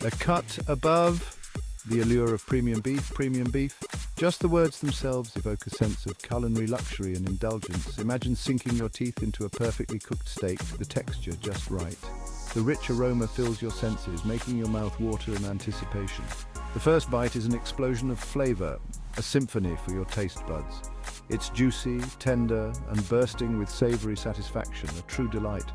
A cut above, the allure of premium beef, premium beef. Just the words themselves evoke a sense of culinary luxury and indulgence. Imagine sinking your teeth into a perfectly cooked steak, the texture just right. The rich aroma fills your senses, making your mouth water in anticipation. The first bite is an explosion of flavor, a symphony for your taste buds. It's juicy, tender, and bursting with savory satisfaction, a true delight.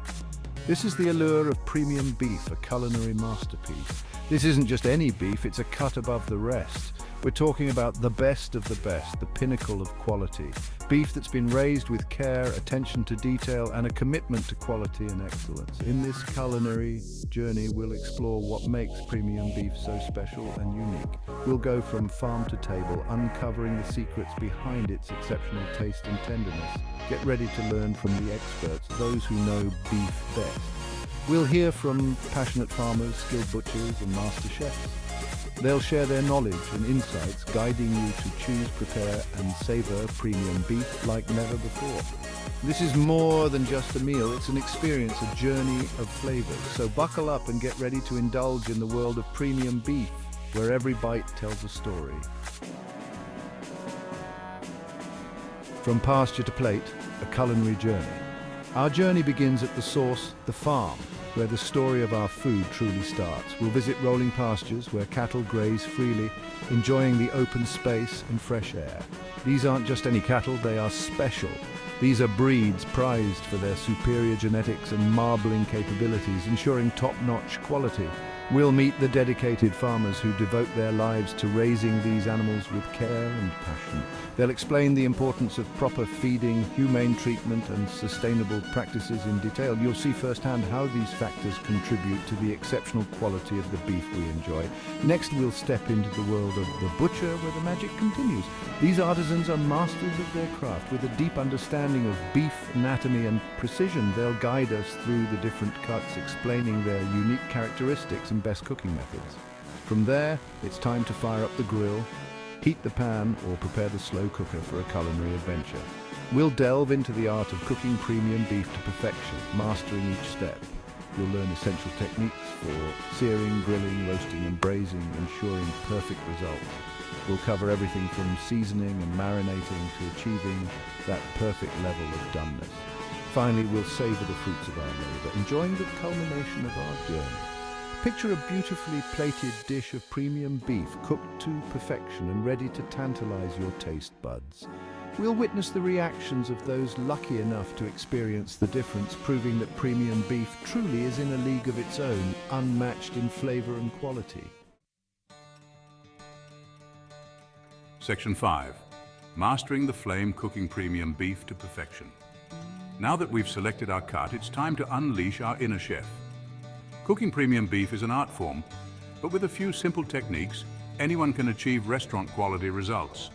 This is the allure of premium beef, a culinary masterpiece. This isn't just any beef, it's a cut above the rest. We're talking about the best of the best, the pinnacle of quality. Beef that's been raised with care, attention to detail, and a commitment to quality and excellence. In this culinary journey, we'll explore what makes premium beef so special and unique. We'll go from farm to table, uncovering the secrets behind its exceptional taste and tenderness. Get ready to learn from the experts, those who know beef best. We'll hear from passionate farmers, skilled butchers, and master chefs. They'll share their knowledge and insights, guiding you to choose, prepare, and savor premium beef like never before. This is more than just a meal, it's an experience, a journey of flavors. So buckle up and get ready to indulge in the world of premium beef, where every bite tells a story. From pasture to plate, a culinary journey. Our journey begins at the source, the farm, where the story of our food truly starts. We'll visit rolling pastures where cattle graze freely, enjoying the open space and fresh air. These aren't just any cattle, they are special. These are breeds prized for their superior genetics and marbling capabilities, ensuring top-notch quality. We'll meet the dedicated farmers who devote their lives to raising these animals with care and passion. They'll explain the importance of proper feeding, humane treatment, and sustainable practices in detail. You'll see firsthand how these factors contribute to the exceptional quality of the beef we enjoy. Next, we'll step into the world of the butcher, where the magic continues. These artisans are masters of their craft. With a deep understanding of beef anatomy and precision, they'll guide us through the different cuts, explaining their unique characteristics and best cooking methods. From there, it's time to fire up the grill, heat the pan, or prepare the slow cooker for a culinary adventure. We'll delve into the art of cooking premium beef to perfection, mastering each step. You'll learn essential techniques for searing, grilling, roasting, and braising, ensuring perfect results. We'll cover everything from seasoning and marinating to achieving that perfect level of doneness. Finally, we'll savor the fruits of our labor, enjoying the culmination of our journey. Picture a beautifully plated dish of premium beef, cooked to perfection and ready to tantalize your taste buds. We'll witness the reactions of those lucky enough to experience the difference, proving that premium beef truly is in a league of its own, unmatched in flavor and quality. Section 5. Mastering the flame, cooking premium beef to perfection. Now that we've selected our cut, it's time to unleash our inner chef. Cooking premium beef is an art form, but with a few simple techniques, anyone can achieve restaurant-quality results.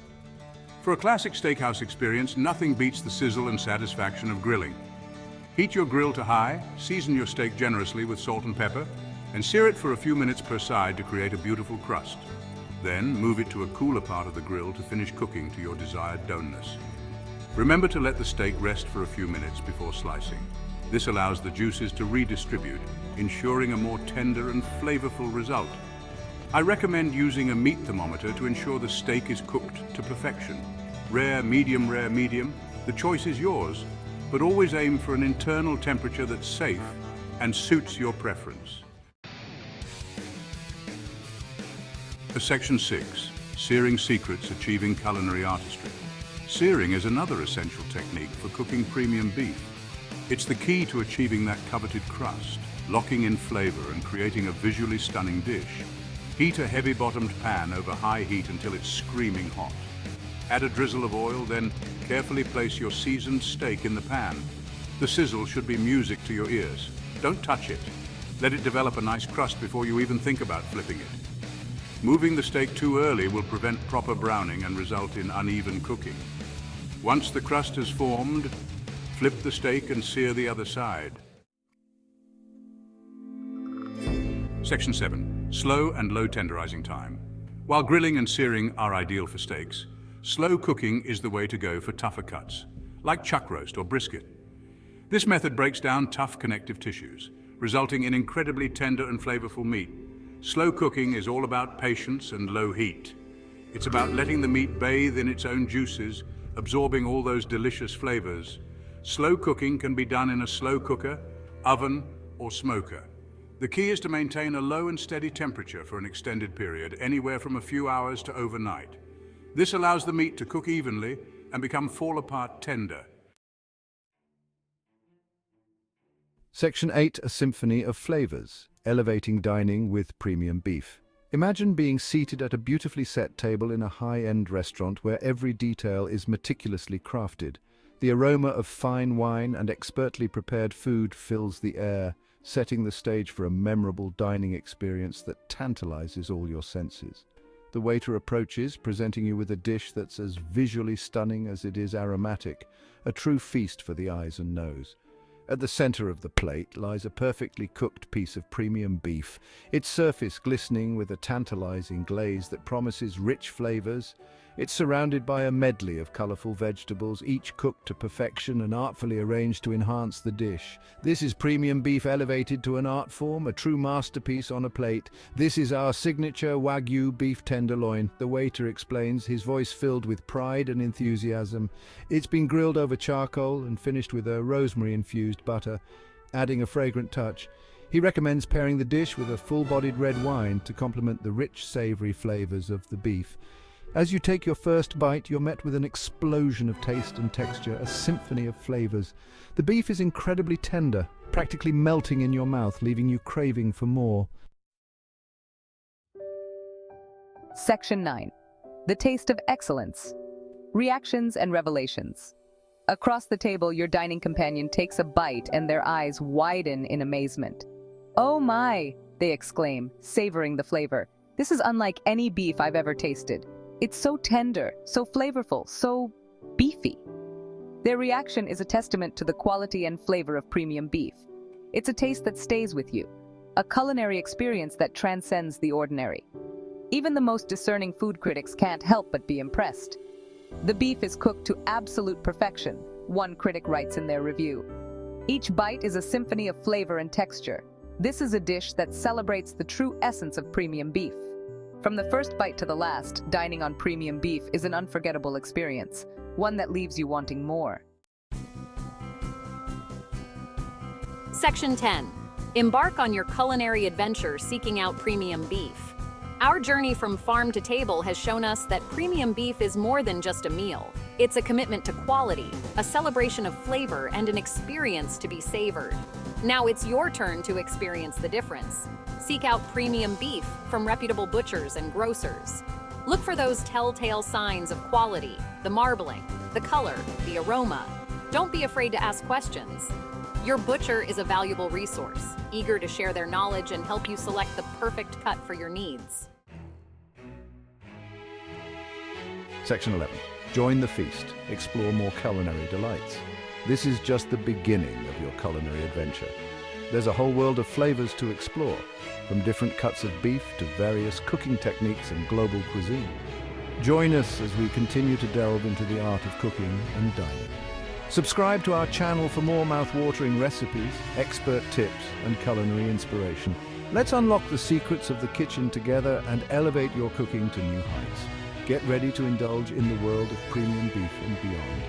For a classic steakhouse experience, nothing beats the sizzle and satisfaction of grilling. Heat your grill to high, season your steak generously with salt and pepper, and sear it for a few minutes per side to create a beautiful crust. Then, move it to a cooler part of the grill to finish cooking to your desired doneness. Remember to let the steak rest for a few minutes before slicing. This allows the juices to redistribute, ensuring a more tender and flavorful result. I recommend using a meat thermometer to ensure the steak is cooked to perfection. Rare, medium, the choice is yours, but always aim for an internal temperature that's safe and suits your preference. Section 6. Searing secrets achieving culinary artistry. Searing is another essential technique for cooking premium beef. It's the key to achieving that coveted crust, locking in flavor and creating a visually stunning dish. Heat a heavy-bottomed pan over high heat until it's screaming hot. Add a drizzle of oil, then carefully place your seasoned steak in the pan. The sizzle should be music to your ears. Don't touch it. Let it develop a nice crust before you even think about flipping it. Moving the steak too early will prevent proper browning and result in uneven cooking. Once the crust has formed, flip the steak and sear the other side. Section 7. Slow and low tenderizing time. While grilling and searing are ideal for steaks, slow cooking is the way to go for tougher cuts, like chuck roast or brisket. This method breaks down tough connective tissues, resulting in incredibly tender and flavorful meat. Slow cooking is all about patience and low heat. It's about letting the meat bathe in its own juices, absorbing all those delicious flavors. Slow cooking can be done in a slow cooker, oven, or smoker. The key is to maintain a low and steady temperature for an extended period, anywhere from a few hours to overnight. This allows the meat to cook evenly and become fall-apart tender. Section 8, a symphony of flavors, elevating dining with premium beef. Imagine being seated at a beautifully set table in a high-end restaurant where every detail is meticulously crafted. The aroma of fine wine and expertly prepared food fills the air, setting the stage for a memorable dining experience that tantalizes all your senses. The waiter approaches, presenting you with a dish that's as visually stunning as it is aromatic, a true feast for the eyes and nose. At the center of the plate lies a perfectly cooked piece of premium beef, its surface glistening with a tantalizing glaze that promises rich flavors. It's surrounded by a medley of colorful vegetables, each cooked to perfection and artfully arranged to enhance the dish. This is premium beef elevated to an art form, a true masterpiece on a plate. This is our signature Wagyu beef tenderloin, the waiter explains, his voice filled with pride and enthusiasm. It's been grilled over charcoal and finished with a rosemary-infused butter, adding a fragrant touch. He recommends pairing the dish with a full-bodied red wine to complement the rich, savory flavors of the beef. As you take your first bite, you're met with an explosion of taste and texture, a symphony of flavors. The beef is incredibly tender, practically melting in your mouth, leaving you craving for more. Section 9. The Taste of Excellence. Reactions and Revelations. Across the table, your dining companion takes a bite and their eyes widen in amazement. "Oh my!" they exclaim, savoring the flavor. "This is unlike any beef I've ever tasted. It's so tender, so flavorful, so beefy." Their reaction is a testament to the quality and flavor of premium beef. It's a taste that stays with you, a culinary experience that transcends the ordinary. Even the most discerning food critics can't help but be impressed. The beef is cooked to absolute perfection, one critic writes in their review. Each bite is a symphony of flavor and texture. This is a dish that celebrates the true essence of premium beef. From the first bite to the last, dining on premium beef is an unforgettable experience, one that leaves you wanting more. Section 10. Embark on your culinary adventure seeking out premium beef. Our journey from farm to table has shown us that premium beef is more than just a meal. It's a commitment to quality, a celebration of flavor, and an experience to be savored. Now it's your turn to experience the difference. Seek out premium beef from reputable butchers and grocers. Look for those telltale signs of quality, the marbling, the color, the aroma. Don't be afraid to ask questions. Your butcher is a valuable resource, eager to share their knowledge and help you select the perfect cut for your needs. Section 11. Join the feast. Explore more culinary delights. This is just the beginning of your culinary adventure. There's a whole world of flavors to explore, from different cuts of beef to various cooking techniques and global cuisine. Join us as we continue to delve into the art of cooking and dining. Subscribe to our channel for more mouth-watering recipes, expert tips, and culinary inspiration. Let's unlock the secrets of the kitchen together and elevate your cooking to new heights. Get ready to indulge in the world of premium beef and beyond.